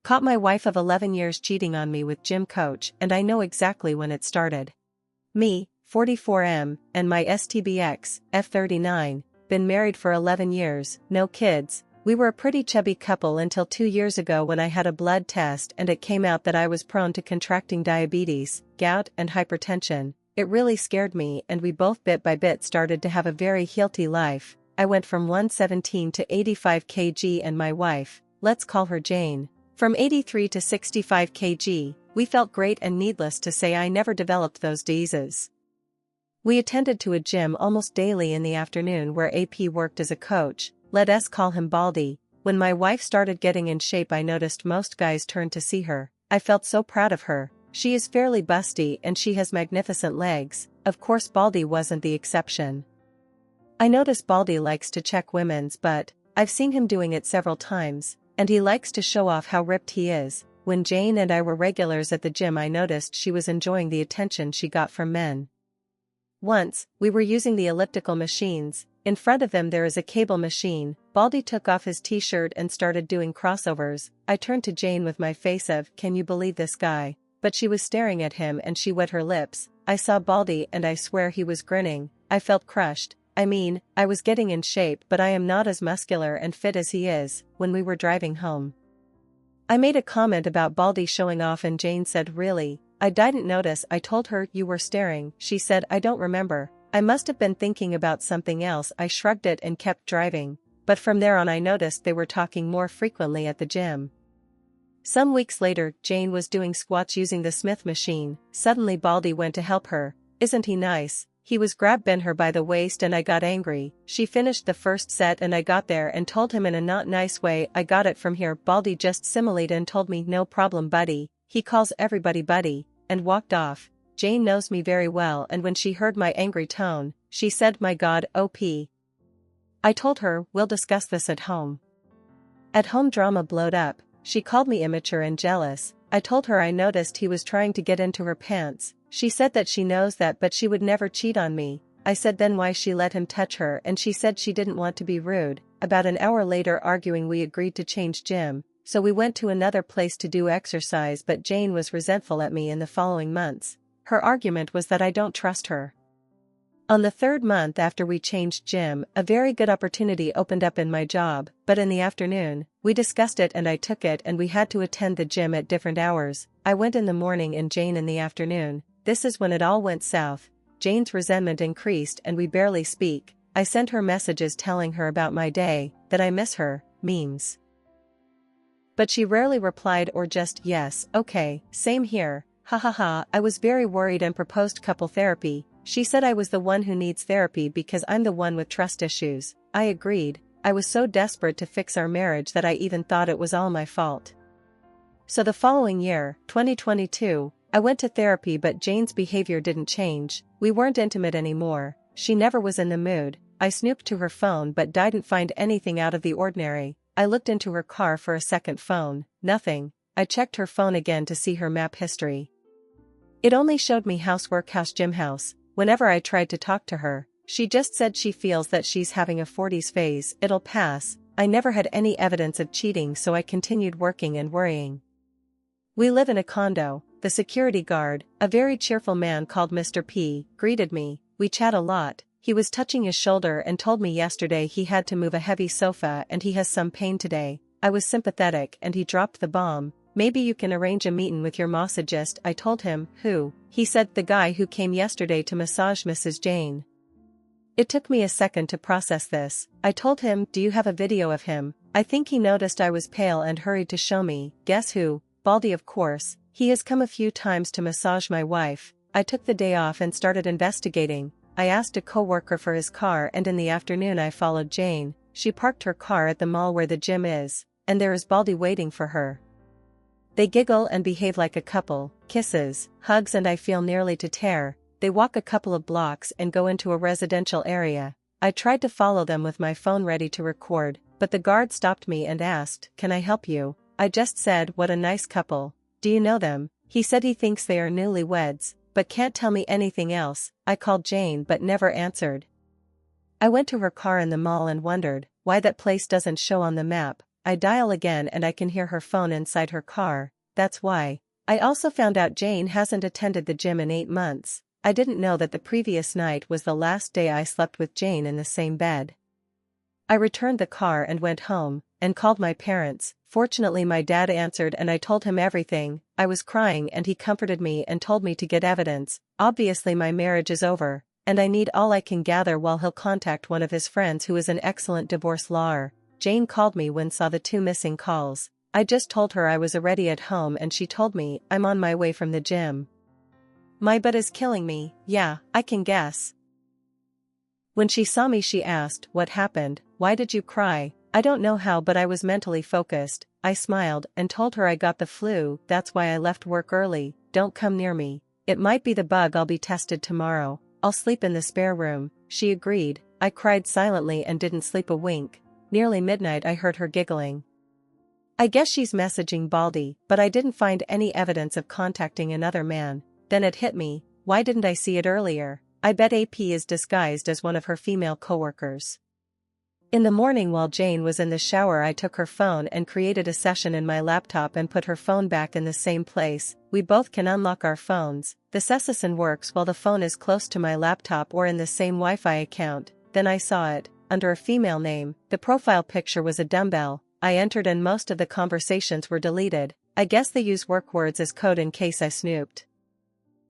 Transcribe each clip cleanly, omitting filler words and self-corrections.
Caught my wife of 11 years cheating on me with gym coach, and I know exactly when it started. Me, 44M, and my STBX, F39, been married for 11 years, no kids. We were a pretty chubby couple until 2 years ago when I had a blood test and it came out that I was prone to contracting diabetes, gout and hypertension. It really scared me and we both bit by bit started to have a very healthy life. I went from 117 to 85 kg and my wife, let's call her Jane, from 83 to 65 kg. We felt great and needless to say I never developed those diseases. We attended to a gym almost daily in the afternoon where AP worked as a coach. Let us call him Baldy. When my wife started getting in shape I noticed most guys turned to see her. I felt so proud of her. She is fairly busty and she has magnificent legs. Of course Baldy wasn't the exception. I notice Baldy likes to check women's butt. I've seen him doing it several times, and he likes to show off how ripped he is. When Jane and I were regulars at the gym I noticed she was enjoying the attention she got from men. Once, we were using the elliptical machines. In front of them there is a cable machine. Baldy took off his t-shirt and started doing crossovers. I turned to Jane with my face of, can you believe this guy? But she was staring at him and she wet her lips. I saw Baldy and I swear he was grinning. I felt crushed. I mean, I was getting in shape but I am not as muscular and fit as he is. When we were driving home, I made a comment about Baldy showing off and Jane said, really? I didn't notice. I told her, you were staring. She said, I don't remember. I must have been thinking about something else. I shrugged it and kept driving. But from there on I noticed they were talking more frequently at the gym. Some weeks later, Jane was doing squats using the Smith machine. Suddenly Baldy went to help her. Isn't he nice? He was grabbing her by the waist and I got angry. She finished the first set and I got there and told him in a not nice way, I got it from here. Baldy just simulated and told me, no problem buddy. He calls everybody buddy, and walked off. Jane knows me very well and when she heard my angry tone, she said, my God, OP. I told her, we'll discuss this at home. At home drama blowed up. She called me immature and jealous. I told her I noticed he was trying to get into her pants. She said that she knows that but she would never cheat on me. I said then why she let him touch her and she said she didn't want to be rude. About an hour later arguing we agreed to change gym, so we went to another place to do exercise but Jane was resentful at me in the following months. Her argument was that I don't trust her. On the third month after we changed gym, a very good opportunity opened up in my job, but in the afternoon, we discussed it and I took it and we had to attend the gym at different hours. I went in the morning and Jane in the afternoon. This is when it all went south. Jane's resentment increased and we barely speak. I sent her messages telling her about my day, that I miss her, memes. But she rarely replied or just, yes, okay, same here, ha. I was very worried and proposed couple therapy. She said I was the one who needs therapy because I'm the one with trust issues. I agreed. I was so desperate to fix our marriage that I even thought it was all my fault. So the following year, 2022, I went to therapy but Jane's behavior didn't change. We weren't intimate anymore. She never was in the mood. I snooped to her phone but didn't find anything out of the ordinary. I looked into her car for a second phone. Nothing. I checked her phone again to see her map history. It only showed me housework, house, gym, house. Whenever I tried to talk to her, she just said she feels that she's having a 40s phase, it'll pass. I never had any evidence of cheating so I continued working and worrying. We live in a condo. The security guard, a very cheerful man called Mr. P, greeted me. We chat a lot. He was touching his shoulder and told me yesterday he had to move a heavy sofa and he has some pain today. I was sympathetic and he dropped the bomb. Maybe you can arrange a meeting with your massagist. I told him, who? He said the guy who came yesterday to massage Mrs. Jane. It took me a second to process this. I told him, do you have a video of him? I think he noticed I was pale and hurried to show me. Guess who? Baldy, of course. He has come a few times to massage my wife. I took the day off and started investigating. I asked a coworker for his car and in the afternoon I followed Jane. She parked her car at the mall where the gym is, and there is Baldy waiting for her. They giggle and behave like a couple, kisses, hugs and I feel nearly to tear. They walk a couple of blocks and go into a residential area. I tried to follow them with my phone ready to record, but the guard stopped me and asked, can I help you? I just said, what a nice couple. Do you know them? He said he thinks they are newlyweds, but can't tell me anything else. I called Jane but never answered. I went to her car in the mall and wondered why that place doesn't show on the map. I dial again and I can hear her phone inside her car. That's why. I also found out Jane hasn't attended the gym in 8 months. I didn't know that the previous night was the last day I slept with Jane in the same bed. I returned the car and went home, and called my parents. Fortunately my dad answered and I told him everything. I was crying and he comforted me and told me to get evidence. Obviously my marriage is over, and I need all I can gather while he'll contact one of his friends who is an excellent divorce lawyer. Jane called me when saw the 2 missing calls. I just told her I was already at home and she told me I'm on my way from the gym. My butt is killing me. Yeah, I can guess. When she saw me she asked, "What happened? Why did you cry?" I don't know how, but I was mentally focused. I smiled and told her I got the flu, that's why I left work early. Don't come near me. It might be the bug, I'll be tested tomorrow. I'll sleep in the spare room. She agreed. I cried silently and didn't sleep a wink. Nearly midnight I heard her giggling. I guess she's messaging Baldy, but I didn't find any evidence of contacting another man. Then it hit me, why didn't I see it earlier? I bet AP is disguised as one of her female coworkers. In the morning while Jane was in the shower I took her phone and created a session in my laptop and put her phone back in the same place. We both can unlock our phones. The session works while the phone is close to my laptop or in the same Wi-Fi account. Then I saw it, under a female name. The profile picture was a dumbbell. I entered and most of the conversations were deleted. I guess they use work words as code in case I snooped.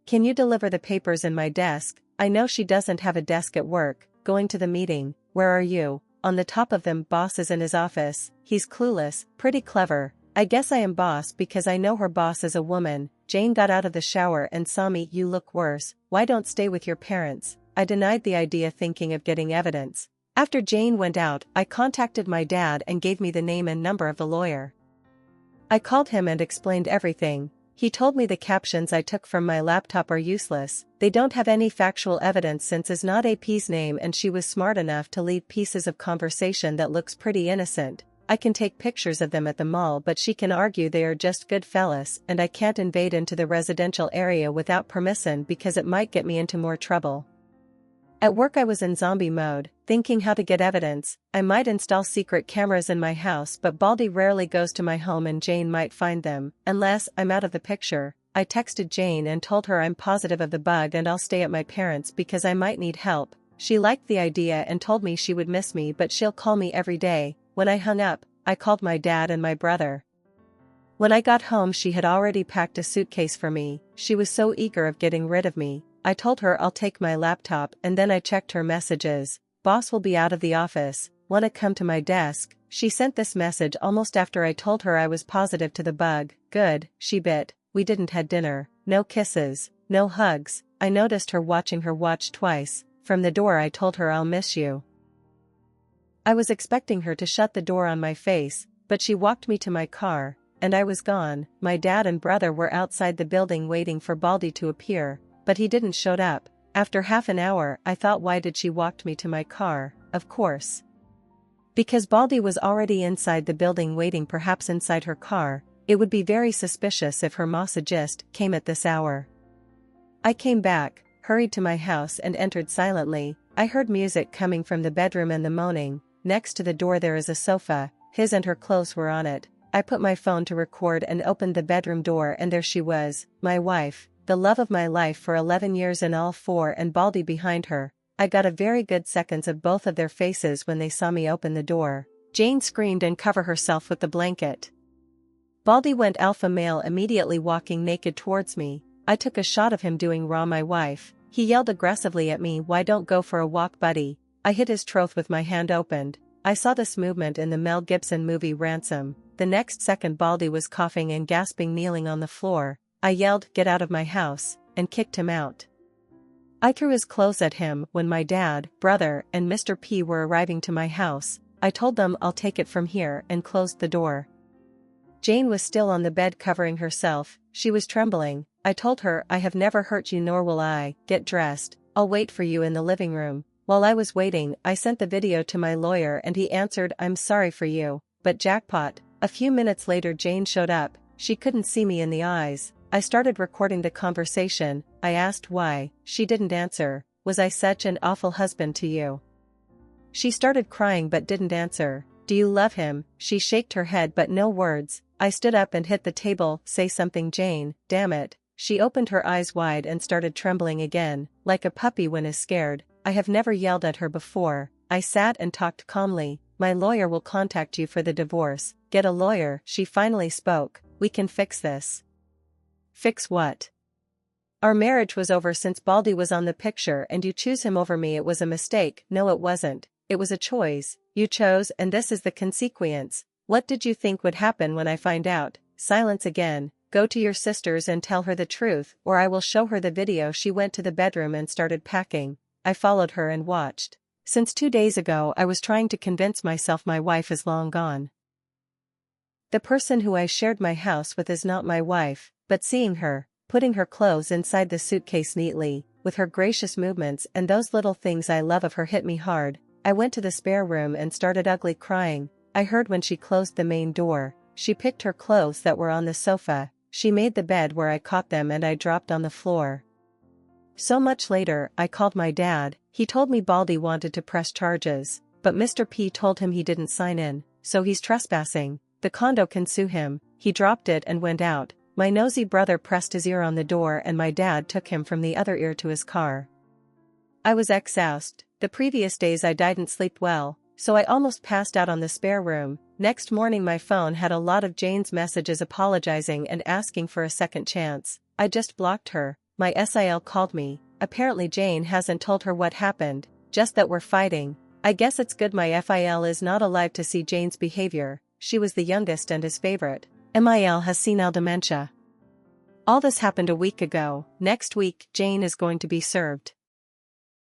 Can you deliver the papers in my desk? I know she doesn't have a desk at work. Going to the meeting. Where are you? On the top of them, boss is in his office. He's clueless, pretty clever. I guess I am boss because I know her boss is a woman. Jane got out of the shower and saw me. You look worse. Why don't stay with your parents? I denied the idea, thinking of getting evidence. After Jane went out, I contacted my dad and gave me the name and number of the lawyer. I called him and explained everything. He told me the captions I took from my laptop are useless. They don't have any factual evidence since it's not AP's name, and she was smart enough to leave pieces of conversation that looks pretty innocent. I can take pictures of them at the mall, but she can argue they are just good fellas, and I can't invade into the residential area without permission because it might get me into more trouble. At work I was in zombie mode, thinking how to get evidence. I might install secret cameras in my house, but Baldy rarely goes to my home and Jane might find them, unless I'm out of the picture. I texted Jane and told her I'm positive of the bug and I'll stay at my parents' because I might need help. She liked the idea and told me she would miss me but she'll call me every day. When I hung up, I called my dad and my brother. When I got home she had already packed a suitcase for me. She was so eager of getting rid of me. I told her I'll take my laptop and then I checked her messages. Boss will be out of the office. Wanna come to my desk? She sent this message almost after I told her I was positive to the bug. Good, she bit. We didn't had dinner. No kisses. No hugs. I noticed her watching her watch twice. From the door I told her I'll miss you. I was expecting her to shut the door on my face, but she walked me to my car, and I was gone. My dad and brother were outside the building waiting for Baldy to appear. But he didn't showed up. After half an hour I thought, why did she walk me to my car? Of course. Because Baldy was already inside the building waiting, perhaps inside her car. It would be very suspicious if her massagist came at this hour. I came back, hurried to my house and entered silently. I heard music coming from the bedroom and the moaning. Next to the door there is a sofa. His and her clothes were on it. I put my phone to record and opened the bedroom door and there she was, my wife. The love of my life for 11 years in all four, and Baldy behind her. I got a very good seconds of both of their faces when they saw me open the door. Jane screamed and covered herself with the blanket. Baldy went alpha male, immediately walking naked towards me. I took a shot of him doing raw my wife. He yelled aggressively at me, why don't go for a walk, buddy? I hit his throat with my hand opened. I saw this movement in the Mel Gibson movie Ransom. The next second Baldy was coughing and gasping, kneeling on the floor. I yelled, get out of my house, and kicked him out. I threw his clothes at him. When my dad, brother, and Mr. P were arriving to my house, I told them I'll take it from here and closed the door. Jane was still on the bed covering herself. She was trembling. I told her, I have never hurt you, nor will I. Get dressed. I'll wait for you in the living room. While I was waiting, I sent the video to my lawyer and he answered, I'm sorry for you, but jackpot. A few minutes later Jane showed up. She couldn't see me in the eyes. I started recording the conversation. I asked why. She didn't answer. Was I such an awful husband to you? She started crying but didn't answer. Do you love him? She shaked her head but no words. I stood up and hit the table. Say something, Jane, damn it. She opened her eyes wide and started trembling again, like a puppy when is scared. I have never yelled at her before. I sat and talked calmly. My lawyer will contact you for the divorce. Get a lawyer, she finally spoke. We can fix this. Fix what? Our marriage was over since Baldy was on the picture and you choose him over me. It was a mistake. No, it wasn't. It was a choice. You chose and this is the consequence. What did you think would happen when I find out? Silence again. Go to your sisters and tell her the truth, or I will show her the video. She went to the bedroom and started packing. I followed her and watched. Since 2 days ago I was trying to convince myself my wife is long gone. The person who I shared my house with is not my wife, but seeing her, putting her clothes inside the suitcase neatly, with her gracious movements and those little things I love of her hit me hard. I went to the spare room and started ugly crying. I heard when she closed the main door. She picked her clothes that were on the sofa. She made the bed where I caught them and I dropped on the floor. So much later, I called my dad. He told me Baldy wanted to press charges, but Mr. P told him he didn't sign in, so he's trespassing. The condo can sue him. He dropped it and went out. My nosy brother pressed his ear on the door and my dad took him from the other ear to his car. I was exhausted. The previous days I didn't sleep well, so I almost passed out on the spare room. Next morning my phone had a lot of Jane's messages apologizing and asking for a second chance. I just blocked her. My SIL called me. Apparently Jane hasn't told her what happened, just that we're fighting. I guess it's good my FIL is not alive to see Jane's behavior. She was the youngest and his favorite. MIL has senile dementia. All this happened a week ago. Next week, Jane is going to be served.